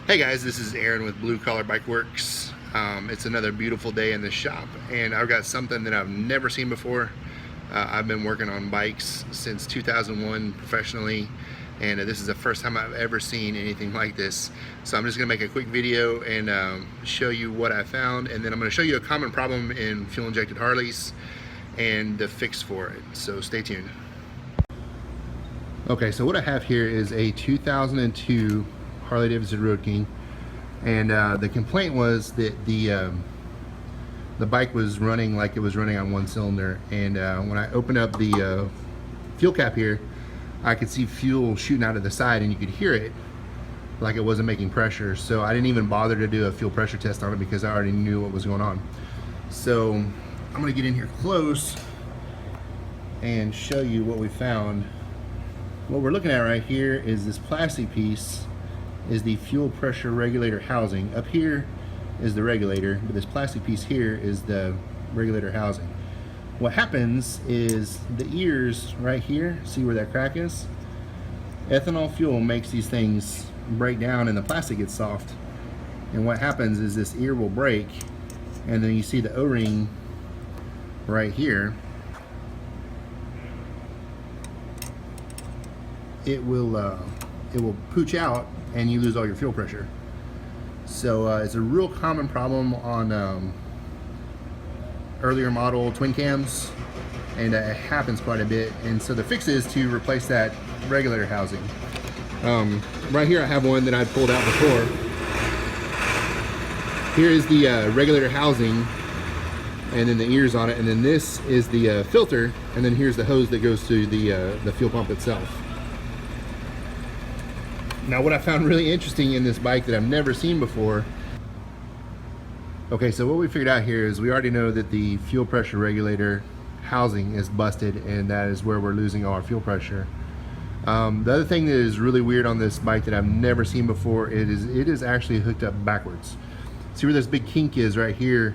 Hey guys, this is Aaron with Blue Collar Bike Works. It's another beautiful day in the shop, and I've got something that I've never seen before. I've been working on bikes since 2001 professionally, and this is the first time I've ever seen anything like this. So I'm just going to make a quick video and show you what I found, and then I'm going to show you a common problem in fuel-injected Harleys and the fix for it. So stay tuned. Okay, so what I have here is a 2002 Harley Davidson Road King, and the complaint was that the bike was running like it was running on one cylinder, and when I opened up the fuel cap here, I could see fuel shooting out of the side, and you could hear it like it wasn't making pressure. So I didn't even bother to do a fuel pressure test on it because I already knew what was going on. So I'm gonna get in here close and show you what we found. What we're looking at right here is this plastic piece is the fuel pressure regulator housing. Up here is the regulator, but this plastic piece here is the regulator housing. What happens is the ears right here, see where that crack is? Ethanol fuel makes these things break down and the plastic gets soft. And what happens is this ear will break, and then you see the O-ring right here. It will pooch out and you lose all your fuel pressure. So it's a real common problem on earlier model twin cams, and it happens quite a bit. And so the fix is to replace that regulator housing. Right here I have one that I pulled out before. Here is the regulator housing, and then the ears on it, and then this is the filter, and then here's the hose that goes to the fuel pump itself. Now what I found really interesting in this bike that I've never seen before, okay, so what we figured out here is we already know that the fuel pressure regulator housing is busted, and that is where we're losing all our fuel pressure. The other thing that is really weird on this bike that I've never seen before, it is actually hooked up backwards. See where this big kink is right here?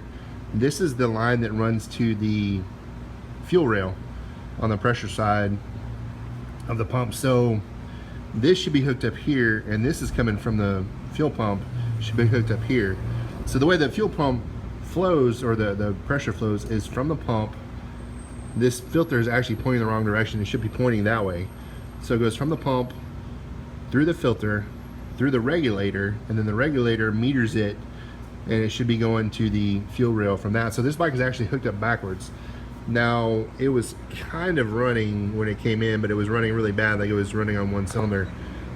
This is the line that runs to the fuel rail on the pressure side of the pump. So this should be hooked up here, and this is coming from the fuel pump, should be hooked up here. So the way the fuel pump flows, or the pressure flows, is from the pump. This filter is actually pointing the wrong direction. It should be pointing that way. So it goes from the pump, through the filter, through the regulator, and then the regulator meters it, and it should be going to the fuel rail from that. So this bike is actually hooked up backwards. Now, it was kind of running when it came in, but it was running really bad, like it was running on one cylinder.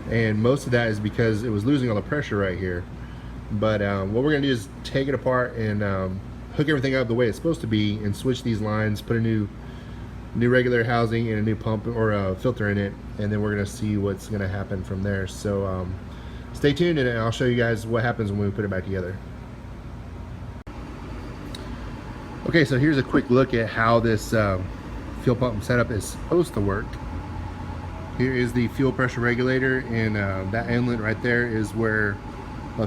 And most of that is because it was losing all the pressure right here. But what we're gonna do is take it apart and hook everything up the way it's supposed to be, and switch these lines, put a new regulator housing and a new pump or a filter in it, and then we're gonna see what's gonna happen from there. So stay tuned, and I'll show you guys what happens when we put it back together. Okay, so here's a quick look at how this fuel pump setup is supposed to work. Here is the fuel pressure regulator, and that inlet right there is where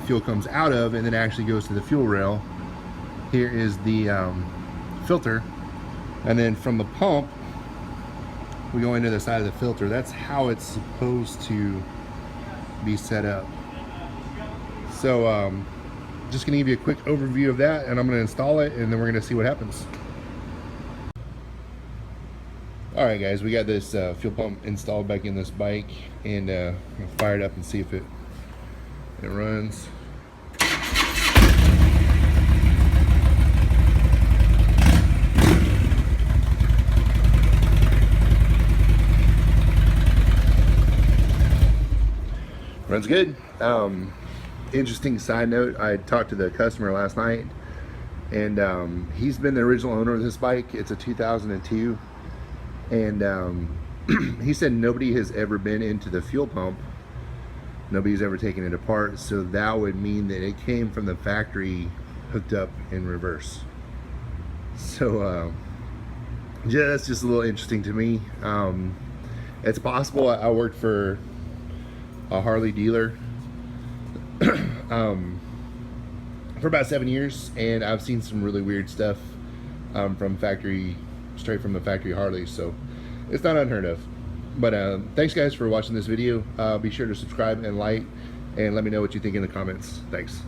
fuel comes out of and then actually goes to the fuel rail. Here is the filter, and then from the pump we go into the side of the filter. That's how it's supposed to be set up. So just gonna give you a quick overview of that, and I'm gonna install it, and then we're gonna see what happens. All right, guys, we got this fuel pump installed back in this bike, and I'm gonna fire it up and see if it runs. Runs good. Interesting side note, I talked to the customer last night, and he's been the original owner of this bike. It's a 2002, and he said nobody has ever been into the fuel pump. Nobody's ever taken it apart, so that would mean that it came from the factory hooked up in reverse. So yeah, that's just a little interesting to me. It's possible. I worked for a Harley dealer for about 7 years, and I've seen some really weird stuff from factory, straight from the factory Harley, so it's not unheard of. But thanks guys for watching this video. Be sure to subscribe and like and let me know what you think in the comments. Thanks.